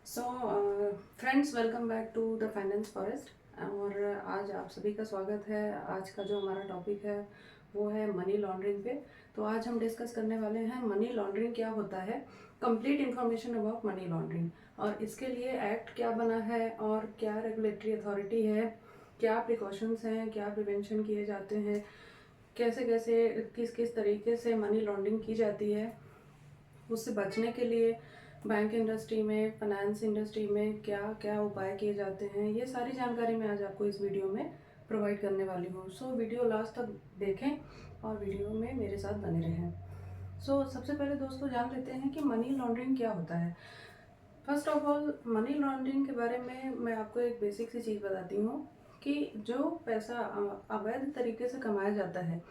So friends, welcome back to the finance forest. और आज आप सभी का स्वागत है। आज का जो हमारा टॉपिक है वो है मनी लॉन्ड्रिंग पे। तो आज हम डिस्कस करने वाले हैं मनी लॉन्ड्रिंग क्या होता है, complete information about money laundering, और इसके लिए एक्ट क्या बना है और क्या रेगुलेटरी अथॉरिटी है, क्या प्रिकॉशंस हैं, क्या प्रिवेंशन किए जाते हैं, कैसे कैसे किस किस तरीके से मनी लॉन्ड्रिंग की जाती है, उससे बचने के लिए बैंक इंडस्ट्री में, फाइनेंस इंडस्ट्री में क्या क्या उपाय किए जाते हैं। ये सारी जानकारी मैं आज आपको इस वीडियो में प्रोवाइड करने वाली हूँ। सो वीडियो लास्ट तक देखें और वीडियो में मेरे साथ बने रहें। सबसे पहले दोस्तों जान लेते हैं कि मनी लॉन्ड्रिंग क्या होता है। First of all, money laundering के बारे में मैं आपको एक बेसिक सी चीज़ बताती हूँ कि जो पैसा अवैध तरीके से कमाया जाता है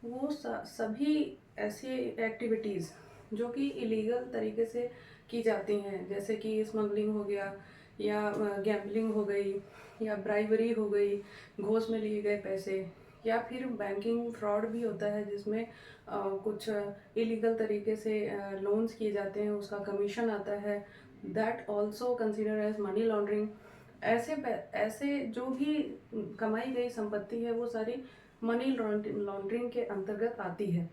वो सभी ऐसी एक्टिविटीज़ जो कि इलीगल तरीके से की जाती हैं, जैसे कि स्मगलिंग हो गया, या गैम्बलिंग हो गई, या ब्राइबरी हो गई, घूस में लिए गए पैसे, या फिर बैंकिंग फ्रॉड भी होता है जिसमें कुछ इलीगल तरीके से लोन्स किए जाते हैं, उसका कमीशन आता है, that also consider as money laundering. ऐसे जो भी कमाई गई संपत्ति है वो सारी मनी लॉन्ड्रिंग के अंतर्गत आती है।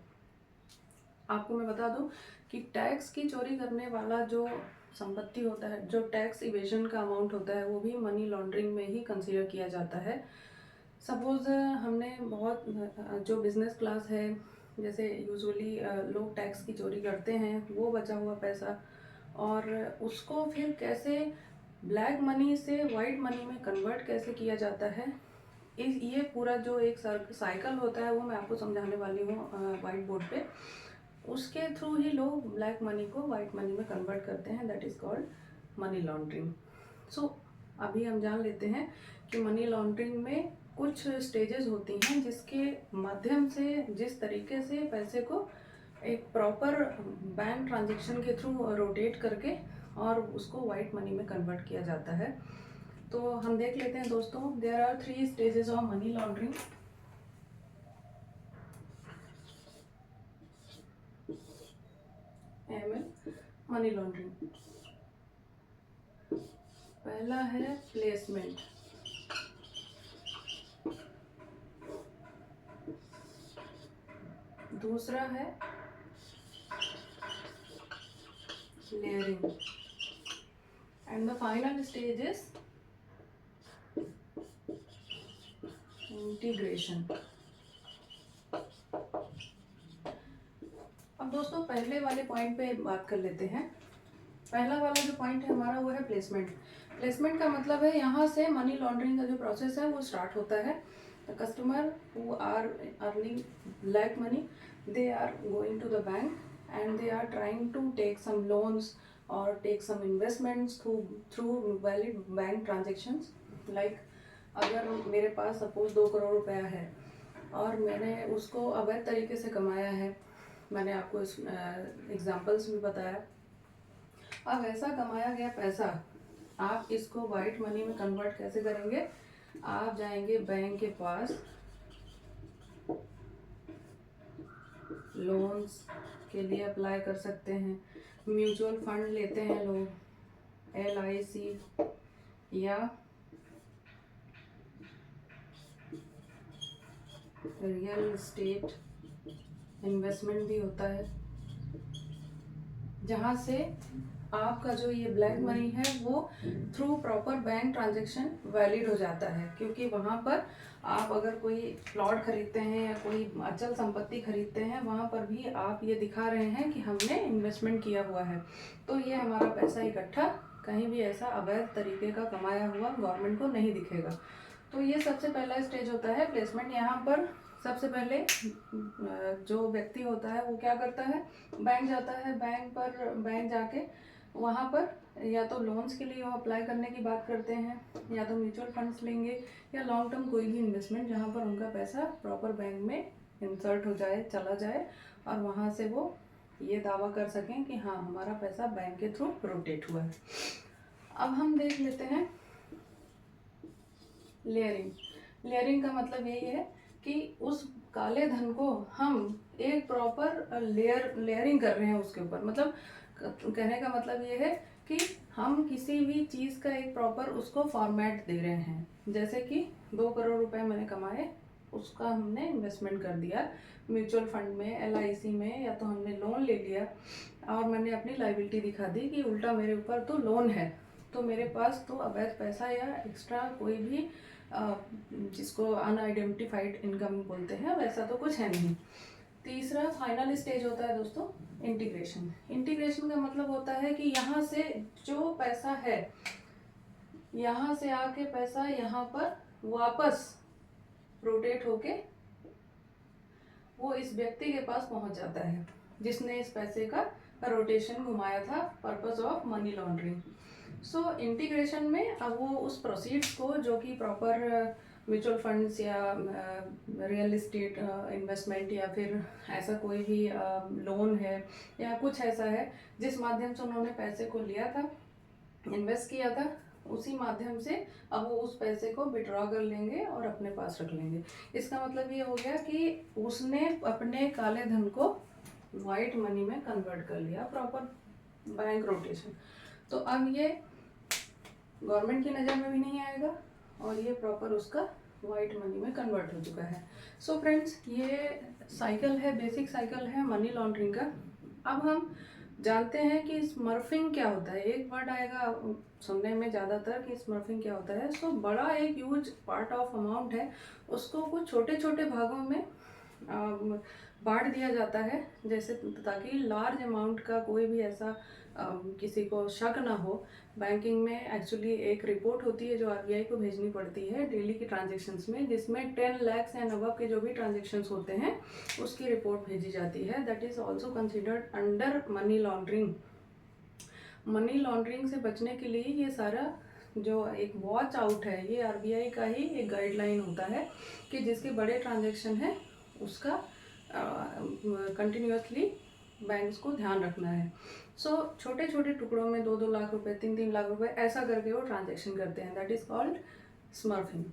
आपको मैं बता दूं कि टैक्स की चोरी करने वाला जो संपत्ति होता है, जो टैक्स इवेजन का अमाउंट होता है, वो भी मनी लॉन्ड्रिंग में ही कंसीडर किया जाता है। सपोज हमने बहुत जो बिजनेस क्लास है, जैसे यूजुअली लोग टैक्स की चोरी करते हैं, वो बचा हुआ पैसा और उसको फिर कैसे ब्लैक मनी से वाइट मनी में कन्वर्ट कैसे किया जाता है, इस ये पूरा जो एक साइकिल होता है वो मैं आपको समझाने वाली हूँ वाइट बोर्ड पे। उसके थ्रू ही लोग ब्लैक मनी को वाइट मनी में कन्वर्ट करते हैं, that is called money laundering. So अभी हम जान लेते हैं कि मनी लॉन्ड्रिंग में कुछ स्टेजेस होती हैं जिसके माध्यम से, जिस तरीके से पैसे को एक प्रॉपर बैंक ट्रांजेक्शन के थ्रू रोटेट करके और उसको वाइट मनी में कन्वर्ट किया जाता है। तो हम देख लेते हैं दोस्तों, there are 3 stages of money laundering. ML money laundering. पहला है प्लेसमेंट, दूसरा है layering, and the final stage is integration. अब दोस्तों पहले वाले पॉइंट पे बात कर लेते हैं। पहला वाला जो पॉइंट है हमारा वो है प्लेसमेंट। प्लेसमेंट का मतलब है यहाँ से मनी लॉन्ड्रिंग का जो प्रोसेस है वो स्टार्ट होता है। The customer who are earning black money, they are going to the bank and they are trying to take some loans और take some investments through valid bank transactions. Like अगर मेरे पास suppose 2 crore रुपया है और मैंने उसको अवैध तरीके से कमाया है, मैंने आपको इस एग्जाम्पल्स भी बताया। अब ऐसा कमाया गया पैसा आप इसको वाइट मनी में कन्वर्ट कैसे करेंगे? आप जाएंगे बैंक के पास, लोन्स के लिए अप्लाई कर सकते हैं, म्यूचुअल फंड लेते हैं लोग, LIC, या रियल एस्टेट इन्वेस्टमेंट भी होता है, जहाँ से आपका जो ये ब्लैक मनी है वो through proper bank transaction valid हो जाता है। क्योंकि वहाँ पर आप अगर कोई प्लॉट खरीदते हैं या कोई अचल संपत्ति खरीदते हैं, वहाँ पर भी आप ये दिखा रहे हैं कि हमने इन्वेस्टमेंट किया हुआ है, तो ये हमारा पैसा इकट्ठा कहीं भी ऐसा अवैध तरीके का कमाया हुआ गवर्नमेंट को नहीं दिखेगा। तो ये सबसे पहला स्टेज होता है प्लेसमेंट। यहाँ पर सबसे पहले जो व्यक्ति होता है वो क्या करता है, बैंक जाता है, बैंक जाके वहाँ पर या तो लोन्स के लिए वो अप्लाई करने की बात करते हैं, या तो म्यूचुअल फंड्स लेंगे, या लॉन्ग टर्म कोई भी इन्वेस्टमेंट जहाँ पर उनका पैसा प्रॉपर बैंक में इंसर्ट हो जाए, चला जाए, और वहाँ से वो ये दावा कर सकें कि हाँ हमारा पैसा बैंक के थ्रू रोटेट हुआ है। अब हम देख लेते हैं लेयरिंग। लेयरिंग का मतलब यही है कि उस काले धन को हम एक प्रॉपर लेयरिंग कर रहे हैं उसके ऊपर। मतलब कहने का मतलब ये है कि हम किसी भी चीज़ का एक प्रॉपर उसको फॉर्मेट दे रहे हैं। जैसे कि 2 करोड़ रुपए मैंने कमाए, उसका हमने इन्वेस्टमेंट कर दिया म्यूचुअल फंड में, एलआईसी में, या तो हमने लोन ले लिया और मैंने अपनी लाइबिलिटी दिखा दी कि उल्टा मेरे ऊपर तो लोन है, तो मेरे पास तो अवैध पैसा या एक्स्ट्रा कोई भी जिसको अनआइडेंटिफाइड इनकम बोलते हैं वैसा तो कुछ है नहीं। तीसरा फाइनल स्टेज होता है दोस्तों इंटीग्रेशन। इंटीग्रेशन का मतलब होता है कि यहाँ से जो पैसा है, यहाँ से आके पैसा यहाँ पर वापस रोटेट होके वो इस व्यक्ति के पास पहुंच जाता है जिसने इस पैसे का रोटेशन घुमाया था purpose of money laundering. So integration में अब वो उस प्रोसीड्स को जो कि प्रॉपर म्यूचुअल फंड्स या रियल इस्टेट इन्वेस्टमेंट या फिर ऐसा कोई भी लोन है या कुछ ऐसा है जिस माध्यम से उन्होंने पैसे को लिया था, इन्वेस्ट किया था, उसी माध्यम से अब वो उस पैसे को विड्रॉ कर लेंगे और अपने पास रख लेंगे। इसका मतलब ये हो गया कि उसने अपने काले धन को वाइट मनी में कन्वर्ट कर लिया, प्रॉपर बैंक रोटेशन। तो अब ये गवर्नमेंट की नज़र में भी नहीं आएगा और ये प्रॉपर उसका वाइट मनी में कन्वर्ट हो चुका है। सो फ्रेंड्स, ये साइकिल है, बेसिक साइकिल है मनी लॉन्ड्रिंग का। अब हम जानते हैं कि स्मर्फिंग क्या होता है। एक वर्ड आएगा सुनने में ज़्यादातर कि स्मर्फिंग क्या होता है। सो बड़ा एक ह्यूज पार्ट ऑफ अमाउंट है, उसको कुछ छोटे छोटे भागों में बांट दिया जाता है, जैसे ताकि लार्ज अमाउंट का कोई भी ऐसा किसी को शक ना हो। बैंकिंग में एक्चुअली एक रिपोर्ट होती है जो आरबीआई को भेजनी पड़ती है डेली की ट्रांजेक्शन्स में, जिसमें 10 लाख एंड अबव के जो भी ट्रांजेक्शन्स होते हैं उसकी रिपोर्ट भेजी जाती है। That is also considered under money laundering. Money laundering से बचने के लिए ये सारा जो एक वॉच आउट है, ये आरबीआई का ही एक गाइडलाइन होता है कि जिसके बड़े ट्रांजेक्शन है उसका कंटिन्यूसली बैंक्स को ध्यान रखना है। सो छोटे छोटे टुकड़ों में 2-2 लाख रुपए, 3-3 लाख रुपए ऐसा करके वो ट्रांजेक्शन करते हैं। That is called smurfing.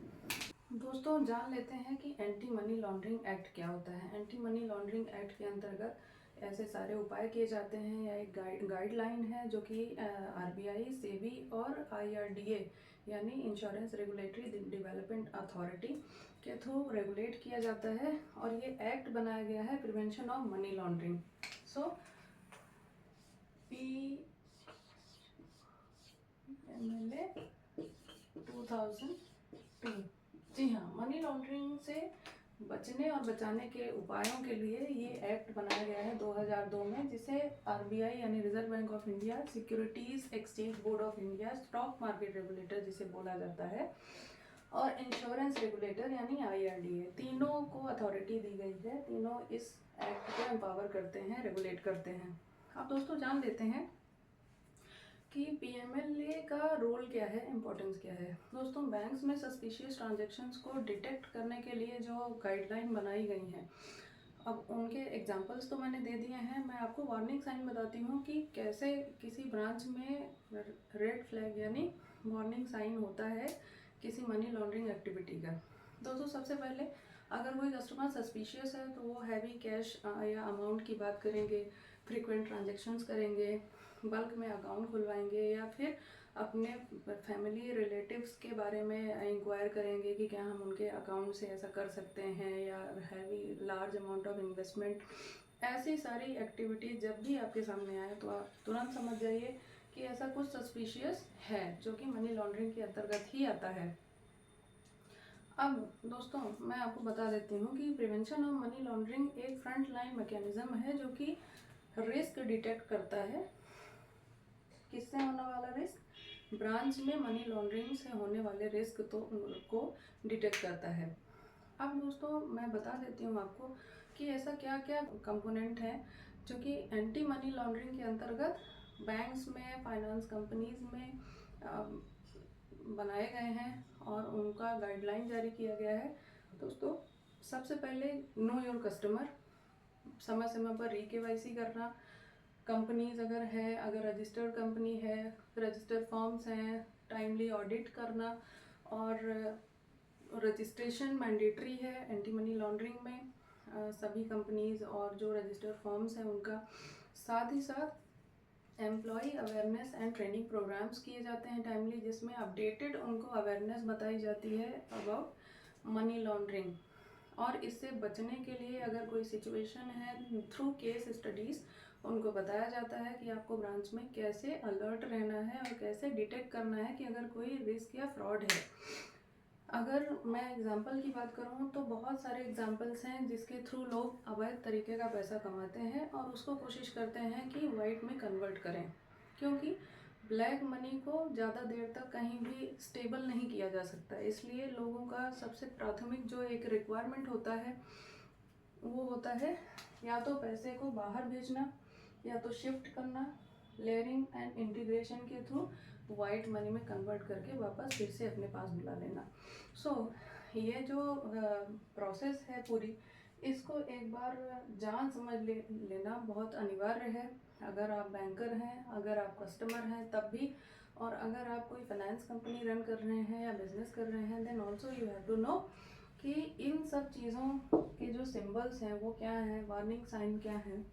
दोस्तों, जान लेते हैं कि एंटी मनी लॉन्ड्रिंग एक्ट क्या होता है। एंटी मनी लॉन्ड्रिंग एक्ट के अंतर्गत ऐसे सारे उपाय किए जाते हैं, या एक गाइडलाइन है जो कि आरबीआई, सेबी और आईआरडीए यानी इंश्योरेंस रेगुलेटरी डेवलपमेंट अथॉरिटी के थ्रू रेगुलेट किया जाता है। और ये एक्ट बनाया गया है prevention of money laundering. So PMLA 2002। जी हाँ, मनी लॉन्ड्रिंग से बचने और बचाने के उपायों के लिए ये एक्ट बनाया गया है 2002 में, जिसे आरबीआई यानी reserve bank of India, securities exchange board of India, stock market regulator जिसे बोला जाता है, और इंश्योरेंस रेगुलेटर यानी आईआरडीए, तीनों को अथॉरिटी दी गई है। तीनों इस एक्ट को एम्पावर करते हैं, रेगुलेट करते हैं। अब दोस्तों जान लेते हैं कि पीएमएलए का रोल क्या है, इम्पोर्टेंस क्या है। दोस्तों, बैंक्स में सस्पिशियस ट्रांजैक्शंस को डिटेक्ट करने के लिए जो गाइडलाइन बनाई गई हैं, अब उनके एग्जांपल्स तो मैंने दे दिए हैं। मैं आपको वार्निंग साइन बताती हूँ कि कैसे किसी ब्रांच में रेड फ्लैग यानी वार्निंग साइन होता है किसी मनी लॉन्ड्रिंग एक्टिविटी का। दोस्तों, सबसे पहले अगर कोई कस्टमर सस्पिशियस है तो वो हैवी कैश या अमाउंट की बात करेंगे, फ्रीक्वेंट ट्रांजेक्शन्स करेंगे, बल्क में अकाउंट खुलवाएंगे, या फिर अपने फैमिली रिलेटिव्स के बारे में इंक्वायर करेंगे कि क्या हम उनके अकाउंट से ऐसा कर सकते हैं, या heavy large amount of investment. ऐसी सारी एक्टिविटीज़ जब भी आपके सामने आए तो आप तुरंत समझ जाइए कि ऐसा कुछ सस्पिशियस है जो कि मनी लॉन्ड्रिंग के अंतर्गत ही आता है। अब दोस्तों, मैं आपको बता देती हूँ कि प्रिवेंशन ऑफ मनी लॉन्ड्रिंग एक फ्रंट लाइन मैकेनिज्म है जो कि रिस्क डिटेक्ट करता है। किससे होने वाला रिस्क? ब्रांच में मनी लॉन्ड्रिंग से होने वाले रिस्क को डिटेक्ट करता है। अब दोस्तों, मैं बता देती हूँ आपको कि ऐसा क्या क्या कंपोनेंट हैं जो कि एंटी मनी लॉन्ड्रिंग के अंतर्गत बैंक्स में, फाइनेंस कंपनीज में बनाए गए हैं और उनका गाइडलाइन जारी किया गया है। दोस्तों, सबसे पहले नो योर कस्टमर, समय समय पर री-केवाईसी करना। कंपनीज अगर है, अगर रजिस्टर्ड कंपनी है, रजिस्टर्ड फॉर्म्स हैं, टाइमली ऑडिट करना, और रजिस्ट्रेशन मैंडेटरी है एंटी मनी लॉन्ड्रिंग में सभी कंपनीज और जो रजिस्टर्ड फॉर्म्स हैं उनका। साथ ही साथ employ awareness and training programmes किए जाते हैं टाइमली, जिसमें अपडेटेड उनको अवेयरनेस बताई जाती है अबाउट मनी लॉन्ड्रिंग। और इससे बचने के लिए अगर कोई सिचुएशन है, थ्रू केस स्टडीज़ उनको बताया जाता है कि आपको ब्रांच में कैसे अलर्ट रहना है और कैसे डिटेक्ट करना है कि अगर कोई रिस्क या फ्रॉड है। अगर मैं एग्जांपल की बात करूं तो बहुत सारे एग्जांपल्स हैं जिसके थ्रू लोग अवैध तरीके का पैसा कमाते हैं और उसको कोशिश करते हैं कि वाइट में कन्वर्ट करें, क्योंकि ब्लैक मनी को ज़्यादा देर तक कहीं भी स्टेबल नहीं किया जा सकता। इसलिए लोगों का सबसे प्राथमिक जो एक रिक्वायरमेंट होता है वो होता है या तो पैसे को बाहर भेजना या तो शिफ्ट करना, लेयरिंग एंड इंटीग्रेशन के थ्रू वाइट मनी में कन्वर्ट करके वापस फिर से अपने पास बुला लेना। ये जो प्रोसेस है पूरी, इसको एक बार जान समझ लेना बहुत अनिवार्य है। अगर आप बैंकर हैं, अगर आप कस्टमर हैं तब भी, और अगर आप कोई फाइनेंस कंपनी रन कर रहे हैं या बिजनेस कर रहे हैं, then also you have to know कि इन सब चीज़ों के जो सिंबल्स हैं वो क्या हैं, वार्निंग साइन क्या हैं,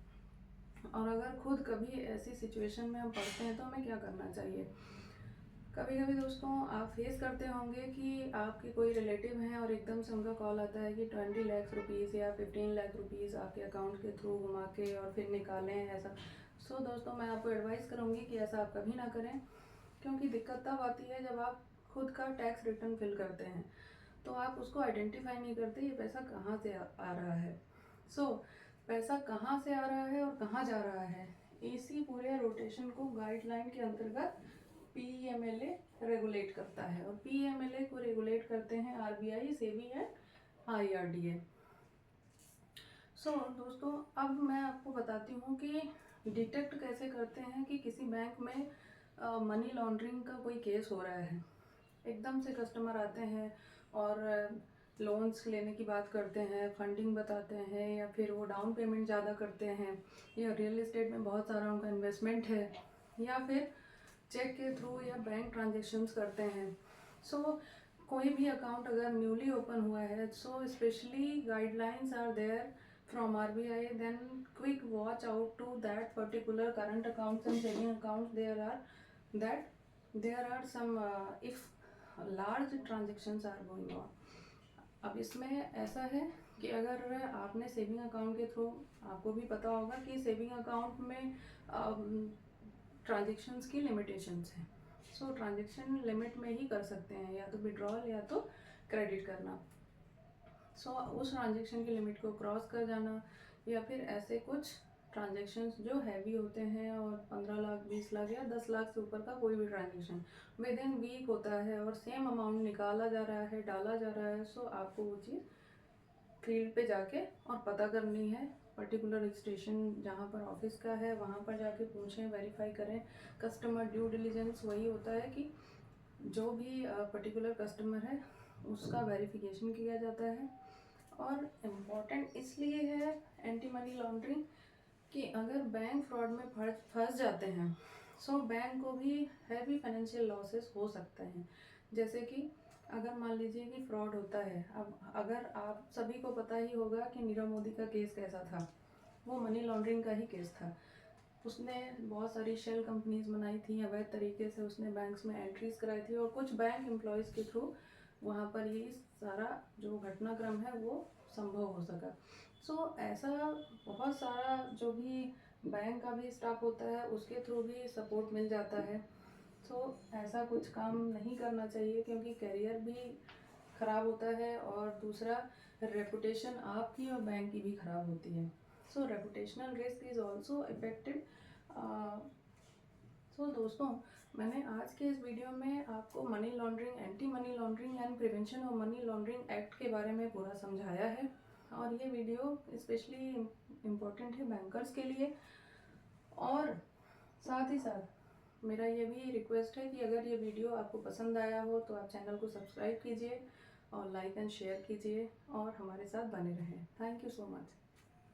और अगर खुद कभी ऐसी सिचुएशन में हम पड़ते हैं तो हमें क्या करना चाहिए। कभी कभी दोस्तों आप फेस करते होंगे कि आपके कोई रिलेटिव हैं और एकदम से उनका कॉल आता है कि 20 लाख रुपीज़ या 15 लाख रुपीज़ आपके अकाउंट के थ्रू घुमा के और फिर निकालें ऐसा। दोस्तों मैं आपको एडवाइस करूँगी कि ऐसा आप कभी ना करें, क्योंकि दिक्कत तब आती है जब आप खुद का टैक्स रिटर्न फिल करते हैं तो आप उसको आइडेंटिफाई नहीं करते ये पैसा कहाँ से आ रहा है। पैसा कहाँ से आ रहा है और कहाँ जा रहा है, इसी पूरे रोटेशन को गाइडलाइन के अंतर्गत पीएमएलए रेगुलेट करता है, और पीएमएलए को रेगुलेट करते हैं आरबीआई, सेबी एंड आईआरडीए। दोस्तों अब मैं आपको बताती हूँ कि डिटेक्ट कैसे करते हैं कि किसी बैंक में मनी लॉन्ड्रिंग का कोई केस हो रहा है। एकदम से कस्टमर आते हैं और लोन्स लेने की बात करते हैं, फंडिंग बताते हैं, या फिर वो डाउन पेमेंट ज़्यादा करते हैं, या रियल एस्टेट में बहुत सारा उनका इन्वेस्टमेंट है, या फिर चेक के थ्रू या बैंक ट्रांजेक्शन्स करते हैं। कोई भी अकाउंट अगर न्यूली ओपन हुआ है, specially guidelines are there from RBI, then quick watch out to that particular current accounts and saving accounts. There are some if large transactions are going on. अब इसमें ऐसा है कि अगर आपने सेविंग अकाउंट के थ्रू, आपको भी पता होगा कि सेविंग अकाउंट में ट्रांजेक्शन्स की लिमिटेशंस हैं। ट्रांजेक्शन लिमिट में ही कर सकते हैं, या तो विड्रॉल या तो क्रेडिट करना। उस ट्रांजेक्शन की लिमिट को क्रॉस कर जाना, या फिर ऐसे कुछ ट्रांजेक्शन्स जो हैवी होते हैं और 15 लाख 20 लाख या 10 लाख से ऊपर का कोई भी ट्रांजेक्शन विद इन वीक होता है और सेम अमाउंट निकाला जा रहा है, डाला जा रहा है, आपको वो चीज़ फील्ड पे जाके और पता करनी है। पर्टिकुलर स्टेशन जहाँ पर ऑफिस का है वहाँ पर जाके पूछें, वेरीफाई करें। कस्टमर ड्यू डिलीजेंस वही होता है कि जो भी पर्टिकुलर कस्टमर है उसका वेरिफिकेशन किया जाता है। और इम्पॉर्टेंट इसलिए है एंटी मनी लॉन्ड्रिंग कि अगर बैंक फ्रॉड में फंस जाते हैं बैंक को भी हैवी फाइनेंशियल लॉसेस हो सकते हैं। जैसे कि अगर मान लीजिए कि फ्रॉड होता है, अब अगर आप सभी को पता ही होगा कि नीरव मोदी का केस कैसा था, वो मनी लॉन्ड्रिंग का ही केस था। उसने बहुत सारी शेल कंपनीज बनाई थी, अवैध तरीके से उसने बैंक्स में एंट्रीज कराई थी और कुछ बैंक एम्प्लॉयज़ के थ्रू वहाँ पर ये सारा जो घटनाक्रम है वो संभव हो सका। ऐसा बहुत सारा जो भी बैंक का भी स्टाफ होता है उसके थ्रू भी सपोर्ट मिल जाता है। ऐसा कुछ काम नहीं करना चाहिए, क्योंकि करियर भी ख़राब होता है और दूसरा रेपुटेशन आपकी और बैंक की भी ख़राब होती है। Reputational risk is also affected. दोस्तों मैंने आज के इस वीडियो में आपको money laundering, anti money laundering and prevention of money laundering act के बारे में पूरा समझाया है, और ये वीडियो स्पेशली इम्पोर्टेंट है बैंकर्स के लिए। और साथ ही साथ मेरा ये भी रिक्वेस्ट है कि अगर ये वीडियो आपको पसंद आया हो तो आप चैनल को सब्सक्राइब कीजिए और लाइक एंड शेयर कीजिए और हमारे साथ बने रहें। Thank you so much.